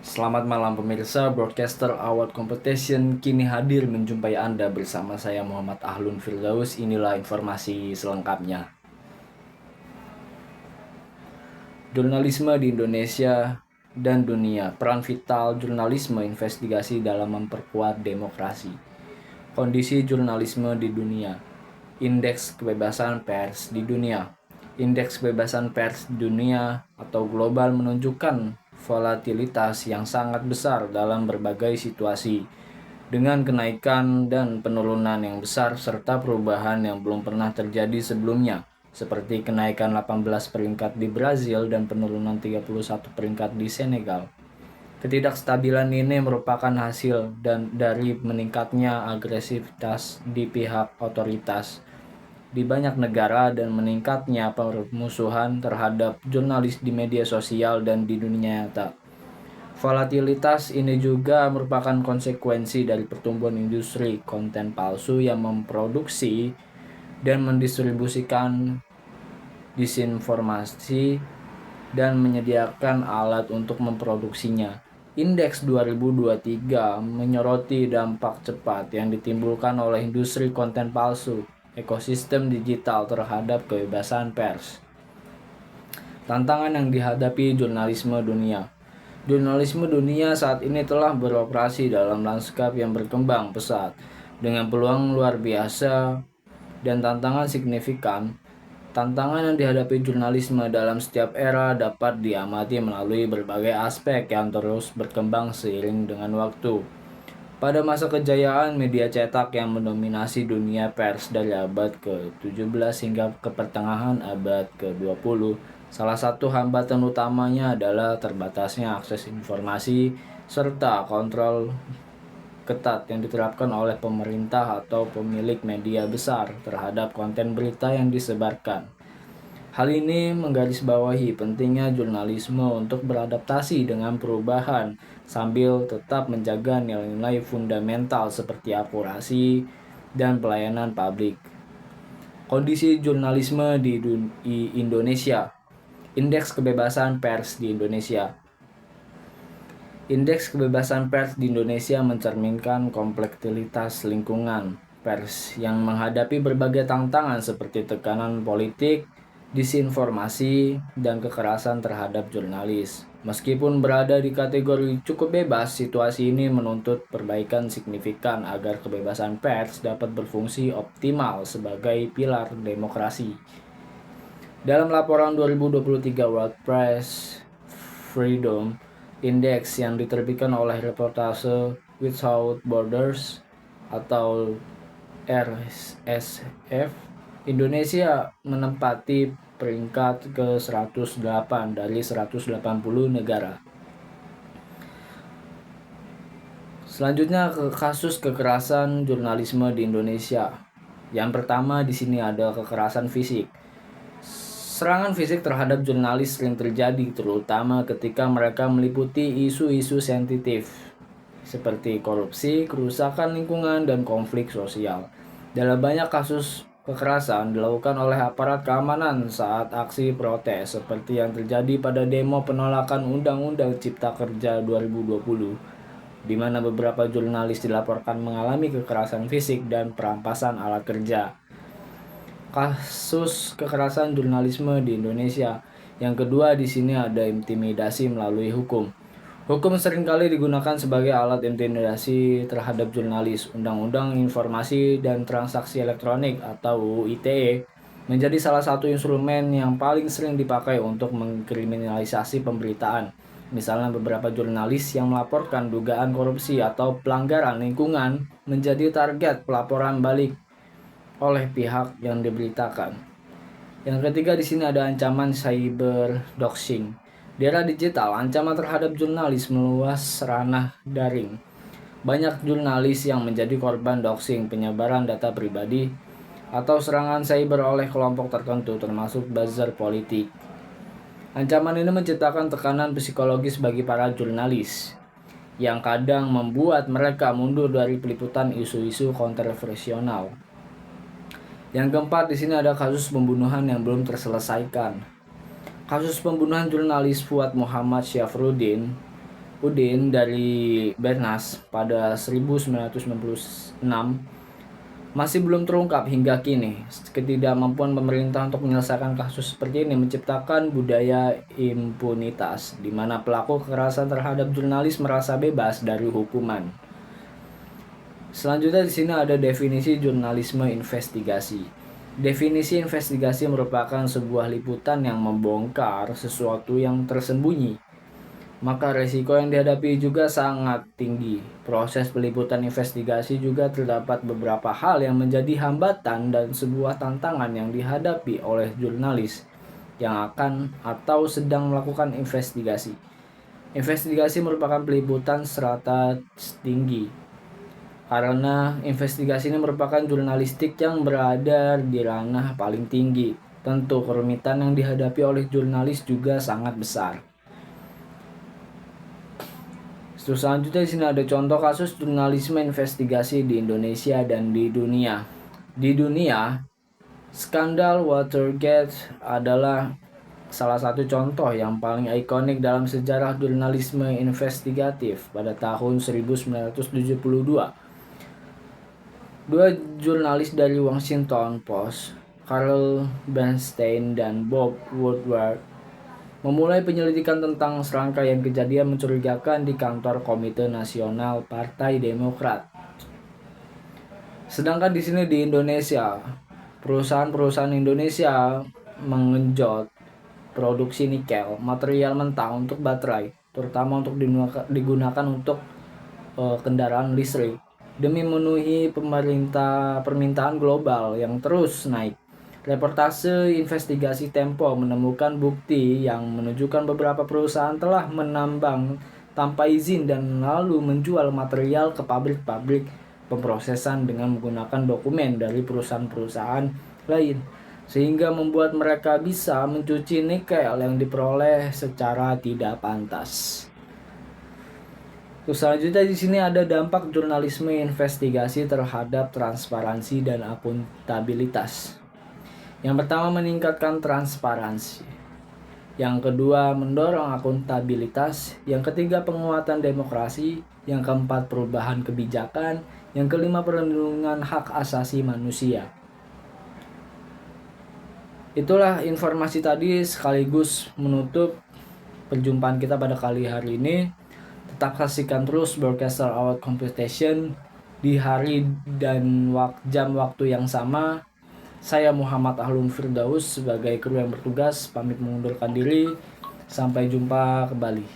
Selamat malam pemirsa, Broadcaster Award Competition kini hadir menjumpai Anda bersama saya Muhammad Ahlun Firdaus. Inilah informasi selengkapnya. Jurnalisme di Indonesia dan dunia, peran vital jurnalisme investigasi dalam memperkuat demokrasi. Kondisi jurnalisme di dunia. Indeks kebebasan pers di dunia. Indeks kebebasan pers di dunia atau global menunjukkan volatilitas yang sangat besar dalam berbagai situasi, dengan kenaikan dan penurunan yang besar serta perubahan yang belum pernah terjadi sebelumnya, seperti kenaikan 18 peringkat di Brazil dan penurunan 31 peringkat di Senegal. Ketidakstabilan ini merupakan hasil dari meningkatnya agresivitas di pihak otoritas di banyak negara dan meningkatnya permusuhan terhadap jurnalis di media sosial dan di dunia nyata. Volatilitas ini juga merupakan konsekuensi dari pertumbuhan industri konten palsu yang memproduksi dan mendistribusikan disinformasi dan menyediakan alat untuk memproduksinya. Indeks 2023 menyoroti dampak cepat yang ditimbulkan oleh industri konten palsu, ekosistem digital terhadap kebebasan pers. Tantangan yang dihadapi jurnalisme dunia. Jurnalisme dunia saat ini telah beroperasi dalam lanskap yang berkembang pesat, dengan peluang luar biasa dan tantangan signifikan. Tantangan yang dihadapi jurnalisme dalam setiap era dapat diamati melalui berbagai aspek yang terus berkembang seiring dengan waktu. Pada masa kejayaan media cetak yang mendominasi dunia pers dari abad ke-17 hingga ke pertengahan abad ke-20, salah satu hambatan utamanya adalah terbatasnya akses informasi serta kontrol ketat yang diterapkan oleh pemerintah atau pemilik media besar terhadap konten berita yang disebarkan. Hal ini menggarisbawahi pentingnya jurnalisme untuk beradaptasi dengan perubahan sambil tetap menjaga nilai-nilai fundamental seperti akurasi dan pelayanan publik. Kondisi jurnalisme di Indonesia. Indeks kebebasan pers di Indonesia. Indeks kebebasan pers di Indonesia mencerminkan kompleksitas lingkungan pers yang menghadapi berbagai tantangan seperti tekanan politik, disinformasi, dan kekerasan terhadap jurnalis. Meskipun berada di kategori cukup bebas, situasi ini menuntut perbaikan signifikan agar kebebasan pers dapat berfungsi optimal sebagai pilar demokrasi. Dalam laporan 2023 World Press Freedom Index yang diterbitkan oleh Reportase Without Borders atau RSF, Indonesia menempati peringkat ke-108 dari 180 negara. Selanjutnya ke kasus kekerasan jurnalisme di Indonesia. Yang pertama di sini ada kekerasan fisik. Serangan fisik terhadap jurnalis sering terjadi terutama ketika mereka meliputi isu-isu sensitif seperti korupsi, kerusakan lingkungan, dan konflik sosial. Dalam banyak kasus kekerasan dilakukan oleh aparat keamanan saat aksi protes seperti yang terjadi pada demo penolakan Undang-Undang Cipta Kerja 2020, di mana beberapa jurnalis dilaporkan mengalami kekerasan fisik dan perampasan alat kerja. Kasus kekerasan jurnalisme di Indonesia. Yang kedua di sini ada intimidasi melalui hukum. Hukum seringkali digunakan sebagai alat intimidasi terhadap jurnalis. Undang-Undang Informasi dan Transaksi Elektronik atau UU ITE menjadi salah satu instrumen yang paling sering dipakai untuk mengkriminalisasi pemberitaan. Misalnya beberapa jurnalis yang melaporkan dugaan korupsi atau pelanggaran lingkungan menjadi target pelaporan balik oleh pihak yang diberitakan. Yang ketiga di sini ada ancaman cyber doxing. Di era digital, ancaman terhadap jurnalis meluas ranah daring. Banyak jurnalis yang menjadi korban doxing, penyebaran data pribadi, atau serangan cyber oleh kelompok tertentu termasuk buzzer politik. Ancaman ini menciptakan tekanan psikologis bagi para jurnalis yang kadang membuat mereka mundur dari peliputan isu-isu kontroversial. Yang keempat di sini ada kasus pembunuhan yang belum terselesaikan. Kasus pembunuhan jurnalis Fuad Muhammad Syafruddin Udin dari Bernas pada 1996 masih belum terungkap hingga kini. Ketidakmampuan pemerintah untuk menyelesaikan kasus seperti ini menciptakan budaya impunitas di mana pelaku kekerasan terhadap jurnalis merasa bebas dari hukuman. Selanjutnya di sini ada definisi jurnalisme investigasi. Definisi investigasi merupakan sebuah liputan yang membongkar sesuatu yang tersembunyi, maka resiko yang dihadapi juga sangat tinggi. Proses peliputan investigasi juga terdapat beberapa hal yang menjadi hambatan dan sebuah tantangan yang dihadapi oleh jurnalis yang akan atau sedang melakukan investigasi. Investigasi merupakan peliputan strata tinggi, karena investigasi ini merupakan jurnalistik yang berada di ranah paling tinggi. Tentu kerumitan yang dihadapi oleh jurnalis juga sangat besar. Selanjutnya di sini ada contoh kasus jurnalisme investigasi di Indonesia dan di dunia. Di dunia, skandal Watergate adalah salah satu contoh yang paling ikonik dalam sejarah jurnalisme investigatif pada tahun 1972. Dua jurnalis dari Washington Post, Carl Bernstein dan Bob Woodward, memulai penyelidikan tentang serangkaian kejadian mencurigakan di kantor Komite Nasional Partai Demokrat. Sedangkan di sini di Indonesia, perusahaan-perusahaan Indonesia mengenjot produksi nikel, material mentah untuk baterai, terutama untuk digunakan untuk kendaraan listrik, demi memenuhi permintaan global yang terus naik. Reportase investigasi Tempo menemukan bukti yang menunjukkan beberapa perusahaan telah menambang tanpa izin dan lalu menjual material ke pabrik-pabrik pemrosesan dengan menggunakan dokumen dari perusahaan-perusahaan lain, sehingga membuat mereka bisa mencuci nikel yang diperoleh secara tidak pantas. Terus selanjutnya di sini ada dampak jurnalisme investigasi terhadap transparansi dan akuntabilitas. Yang pertama, meningkatkan transparansi. Yang kedua, mendorong akuntabilitas. Yang ketiga, penguatan demokrasi. Yang keempat, perubahan kebijakan. Yang kelima, perlindungan hak asasi manusia. Itulah informasi tadi sekaligus menutup perjumpaan kita pada kali hari ini. Tetap saksikan terus Broadcaster Award Competition di hari dan jam waktu yang sama. Saya Muhammad Ahlum Firdaus sebagai kru yang bertugas pamit mengundurkan diri. Sampai jumpa kembali.